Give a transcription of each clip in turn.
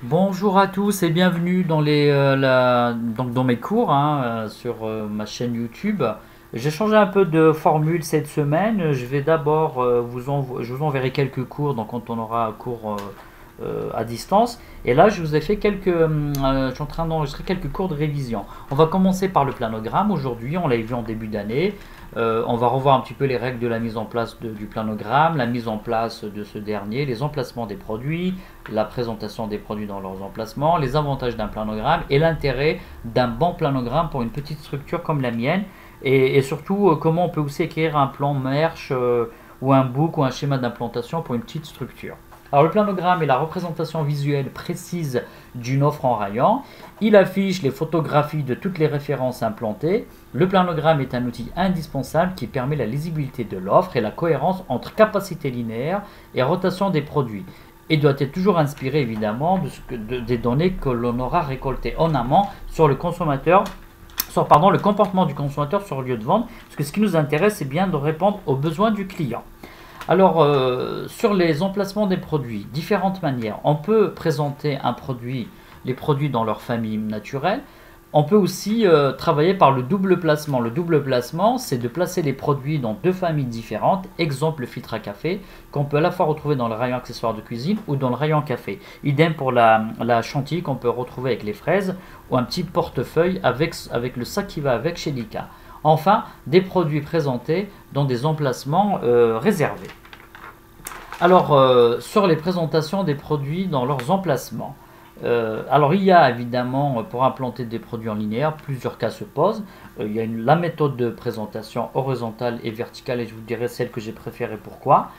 Bonjour à tous et bienvenue dans donc dans mes cours sur ma chaîne YouTube. J'ai changé un peu de formule cette semaine. Je vais d'abord je vous enverrai quelques cours donc quand on aura un cours à distance. Et là, je vous ai fait je suis en train d'enregistrer quelques cours de révision. On va commencer par le planogramme aujourd'hui. On l'a vu en début d'année. On va revoir un petit peu les règles de la mise en place du planogramme, la mise en place de ce dernier, les emplacements des produits, la présentation des produits dans leurs emplacements, les avantages d'un planogramme et l'intérêt d'un bon planogramme pour une petite structure comme la mienne. Et surtout, comment on peut aussi écrire un plan merge ou un book ou un schéma d'implantation pour une petite structure. Alors le planogramme est la représentation visuelle précise d'une offre en rayon. Il affiche les photographies de toutes les références implantées. Le planogramme est un outil indispensable qui permet la lisibilité de l'offre et la cohérence entre capacité linéaire et rotation des produits. Et doit être toujours inspiré évidemment des données que l'on aura récoltées en amont sur le consommateur le comportement du consommateur sur le lieu de vente, parce que ce qui nous intéresse, c'est bien de répondre aux besoins du client. Alors, sur les emplacements des produits, différentes manières. On peut présenter les produits dans leur famille naturelle. On peut aussi travailler par le double placement. Le double placement, c'est de placer les produits dans deux familles différentes. Exemple, le filtre à café, qu'on peut à la fois retrouver dans le rayon accessoires de cuisine ou dans le rayon café. Idem pour la chantilly qu'on peut retrouver avec les fraises ou un petit portefeuille avec le sac qui va avec chez Lika. Enfin, des produits présentés dans des emplacements réservés. Alors, sur les présentations des produits dans leurs emplacements. Alors, il y a évidemment, pour implanter des produits en linéaire, plusieurs cas se posent. Il y a la méthode de présentation horizontale et verticale, et je vous dirai celle que j'ai préférée pourquoi.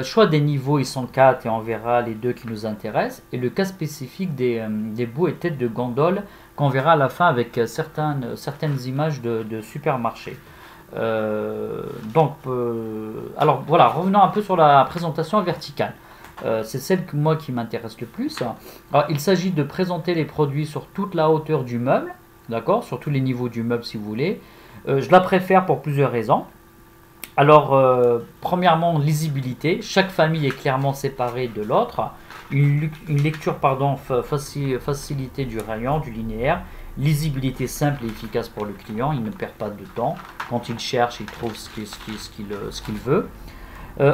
Choix des niveaux, ils sont 4 et on verra les deux qui nous intéressent. Et le cas spécifique des bouts et têtes de gondole qu'on verra à la fin avec certaines images de supermarchés. Alors voilà, revenons un peu sur la présentation verticale. C'est celle qui m'intéresse le plus. Alors, il s'agit de présenter les produits sur toute la hauteur du meuble, d'accord, sur tous les niveaux du meuble si vous voulez. Je la préfère pour plusieurs raisons. Alors, premièrement, lisibilité. Chaque famille est clairement séparée de l'autre. Une lecture facilité du rayon, du linéaire. Lisibilité simple et efficace pour le client. Il ne perd pas de temps. Quand il cherche, il trouve ce qu'il veut.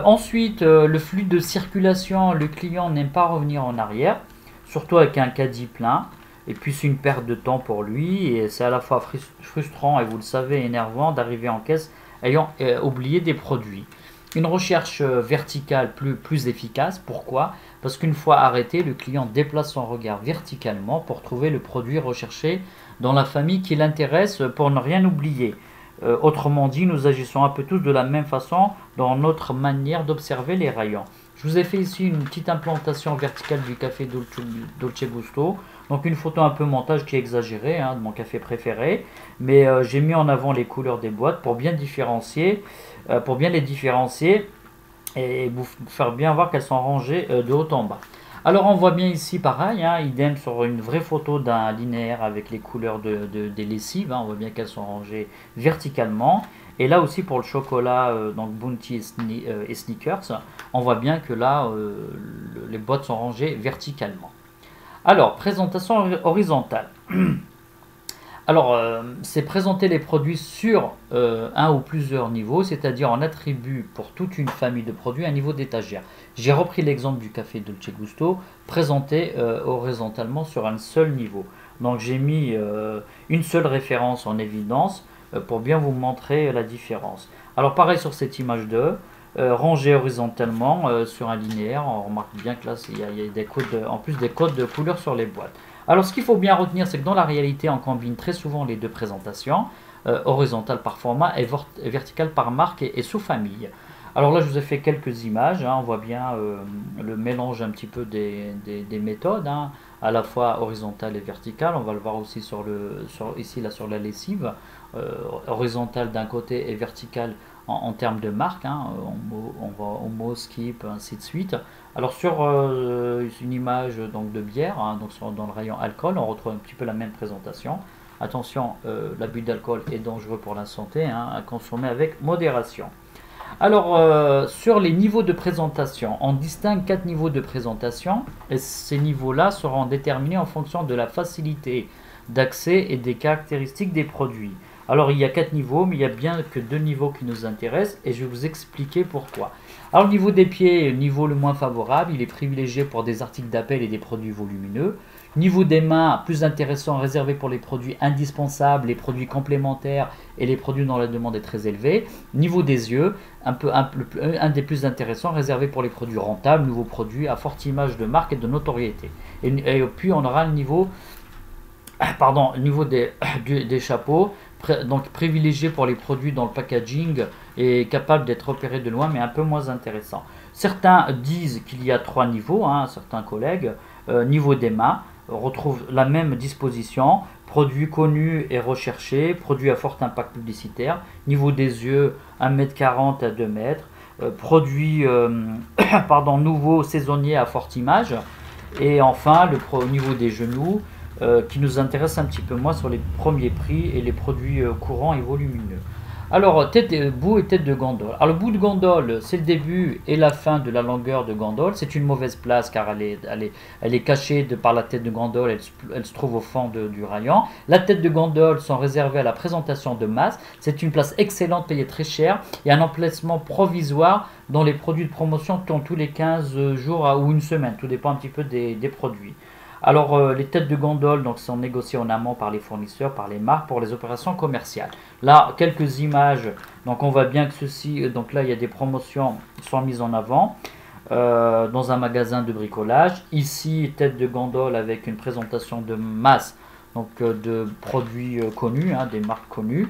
Ensuite, le flux de circulation. Le client n'aime pas revenir en arrière, surtout avec un caddie plein. Et puis c'est une perte de temps pour lui. Et c'est à la fois frustrant et vous le savez, énervant d'arriver en caisse ayant oublié des produits. Une recherche verticale plus efficace. Pourquoi? Parce qu'une fois arrêté, le client déplace son regard verticalement pour trouver le produit recherché dans la famille qui l'intéresse pour ne rien oublier. Autrement dit, nous agissons un peu tous de la même façon dans notre manière d'observer les rayons. Je vous ai fait ici une petite implantation verticale du café Dolce Gusto. Donc une photo un peu montage qui est exagérée de mon café préféré. Mais j'ai mis en avant les couleurs des boîtes pour bien les différencier et vous faire bien voir qu'elles sont rangées de haut en bas. Alors on voit bien ici pareil, idem sur une vraie photo d'un linéaire avec les couleurs des lessives, on voit bien qu'elles sont rangées verticalement. Et là aussi pour le chocolat, donc Bounty et Snickers, on voit bien que là les boîtes sont rangées verticalement. Alors, présentation horizontale. Alors, c'est présenter les produits sur un ou plusieurs niveaux, c'est-à-dire on attribue pour toute une famille de produits un niveau d'étagère. J'ai repris l'exemple du café Dolce Gusto, présenté horizontalement sur un seul niveau. Donc j'ai mis une seule référence en évidence pour bien vous montrer la différence. Alors pareil sur cette image 2, rangé horizontalement sur un linéaire, on remarque bien que là il y a des codes, en plus des codes de couleur sur les boîtes. Alors ce qu'il faut bien retenir, c'est que dans la réalité, on combine très souvent les deux présentations, horizontale par format et verticale par marque et sous-famille. Alors là, je vous ai fait quelques images, on voit bien le mélange un petit peu des méthodes, à la fois horizontale et verticale. On va le voir aussi ici là, sur la lessive, horizontale d'un côté et verticale en termes de marque, on va Homo, Skip, ainsi de suite. Alors sur une image donc, de bière, dans le rayon alcool, on retrouve un petit peu la même présentation. Attention, l'abus d'alcool est dangereux pour la santé, à consommer avec modération. Alors, sur les niveaux de présentation, on distingue 4 niveaux de présentation et ces niveaux-là seront déterminés en fonction de la facilité d'accès et des caractéristiques des produits. Alors, il y a 4 niveaux, mais il y a bien que 2 niveaux qui nous intéressent et je vais vous expliquer pourquoi. Alors, le niveau des pieds, niveau le moins favorable, il est privilégié pour des articles d'appel et des produits volumineux. Niveau des mains, plus intéressant, réservé pour les produits indispensables, les produits complémentaires et les produits dont la demande est très élevée. Niveau des yeux, un des plus intéressants, réservé pour les produits rentables, nouveaux produits à forte image de marque et de notoriété. Et puis on aura le niveau, des chapeaux, donc privilégié pour les produits dont le packaging est capable d'être opéré de loin, mais un peu moins intéressant. Certains disent qu'il y a 3 niveaux, certains collègues. Niveau des mains, on retrouve la même disposition, produits connus et recherchés, produits à fort impact publicitaire. Niveau des yeux, 1,40 m à 2 m. Produits nouveaux, saisonniers à forte image. Et enfin, au niveau des genoux, qui nous intéresse un petit peu moins sur les premiers prix et les produits courants et volumineux. Alors, bout et tête de gondole. Alors, le bout de gondole, c'est le début et la fin de la longueur de gondole. C'est une mauvaise place car elle est cachée par la tête de gondole. Elle se trouve au fond du rayon. La tête de gondole sont réservées à la présentation de masse. C'est une place excellente payée très cher et un emplacement provisoire dans les produits de promotion tous les 15 jours ou une semaine. Tout dépend un petit peu des produits. Alors, les têtes de gondole sont négociées en amont par les fournisseurs, par les marques pour les opérations commerciales. Là, quelques images. Donc, on voit bien que ceci. Donc là, il y a des promotions qui sont mises en avant dans un magasin de bricolage. Ici, tête de gondole avec une présentation de masse, donc de produits connus, des marques connues.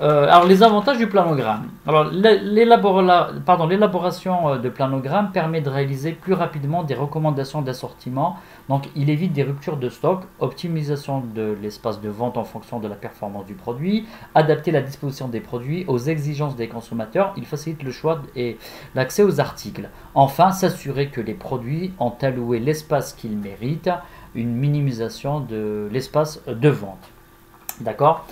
Alors, les avantages du planogramme. Alors, l'élaboration de planogramme permet de réaliser plus rapidement des recommandations d'assortiment. Donc, il évite des ruptures de stock, optimisation de l'espace de vente en fonction de la performance du produit, adapter la disposition des produits aux exigences des consommateurs. Il facilite le choix et l'accès aux articles. Enfin, s'assurer que les produits ont alloué l'espace qu'ils méritent, une minimisation de l'espace de vente. D'accord ?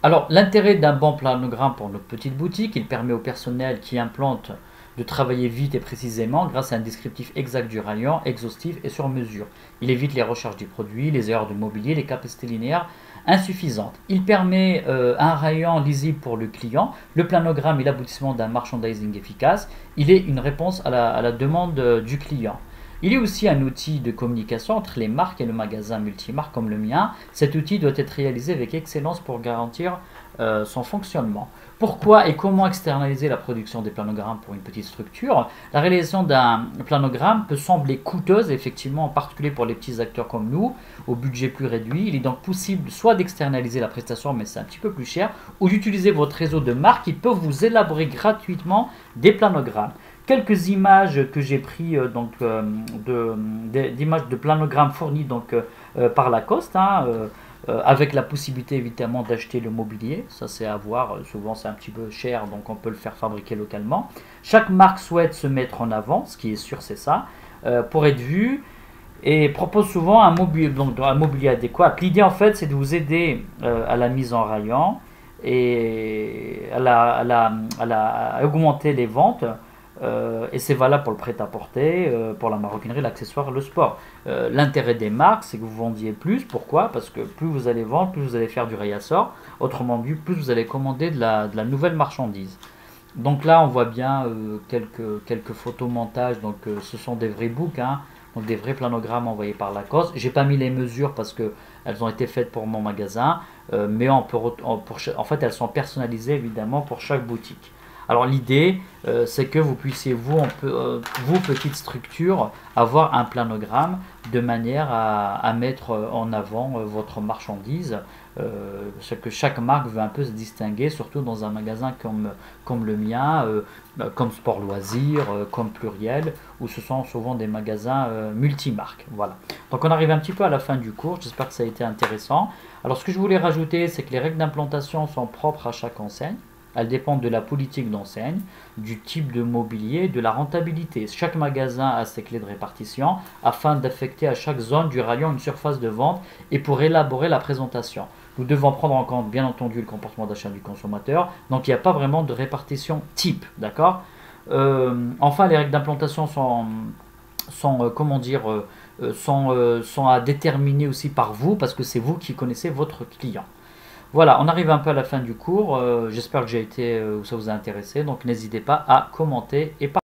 Alors, l'intérêt d'un bon planogramme pour notre petite boutique, il permet au personnel qui implante de travailler vite et précisément grâce à un descriptif exact du rayon, exhaustif et sur mesure. Il évite les recherches des produits, les erreurs de mobilier, les capacités linéaires insuffisantes. Il permet un rayon lisible pour le client. Le planogramme est l'aboutissement d'un merchandising efficace. Il est une réponse à la demande du client. Il est aussi un outil de communication entre les marques et le magasin multimarque comme le mien. Cet outil doit être réalisé avec excellence pour garantir son fonctionnement. Pourquoi et comment externaliser la production des planogrammes pour une petite structure? La réalisation d'un planogramme peut sembler coûteuse, effectivement, en particulier pour les petits acteurs comme nous, au budget plus réduit. Il est donc possible soit d'externaliser la prestation, mais c'est un petit peu plus cher, ou d'utiliser votre réseau de marques qui peuvent vous élaborer gratuitement des planogrammes. Quelques images que j'ai prises d'images de planogrammes fournis par Lacoste, avec la possibilité évidemment d'acheter le mobilier. Ça, c'est à voir. Souvent, c'est un petit peu cher, donc on peut le faire fabriquer localement. Chaque marque souhaite se mettre en avant, ce qui est sûr, c'est ça, pour être vu, et propose souvent un mobilier adéquat. L'idée, en fait, c'est de vous aider à la mise en rayon et à augmenter les ventes. Et c'est valable pour le prêt-à-porter, pour la maroquinerie, l'accessoire, le sport. L'intérêt des marques, c'est que vous vendiez plus. Pourquoi? Parce que plus vous allez vendre, plus vous allez faire du réassort. Autrement dit, plus vous allez commander de la nouvelle marchandise. Donc là, on voit bien quelques photomontages. Donc ce sont des vrais books, donc des vrais planogrammes envoyés par Lacoste. J'ai pas mis les mesures parce que elles ont été faites pour mon magasin, mais en fait, elles sont personnalisées évidemment pour chaque boutique. Alors l'idée, c'est que vous puissiez, vous, petite structure, avoir un planogramme de manière à mettre en avant votre marchandise. C'est que chaque marque veut un peu se distinguer, surtout dans un magasin comme le mien, comme Sport Loisirs, comme Pluriel, où ce sont souvent des magasins multimarques. Voilà. Donc on arrive un petit peu à la fin du cours, j'espère que ça a été intéressant. Alors ce que je voulais rajouter, c'est que les règles d'implantation sont propres à chaque enseigne. Elles dépendent de la politique d'enseigne, du type de mobilier, de la rentabilité. Chaque magasin a ses clés de répartition afin d'affecter à chaque zone du rayon une surface de vente et pour élaborer la présentation. Nous devons prendre en compte, bien entendu, le comportement d'achat du consommateur. Donc, il n'y a pas vraiment de répartition type, d'accord. Enfin, les règles d'implantation sont comment dire, sont à déterminer aussi par vous, parce que c'est vous qui connaissez votre client. Voilà, on arrive un peu à la fin du cours. J'espère que ça vous a intéressé. Donc, n'hésitez pas à commenter et partager.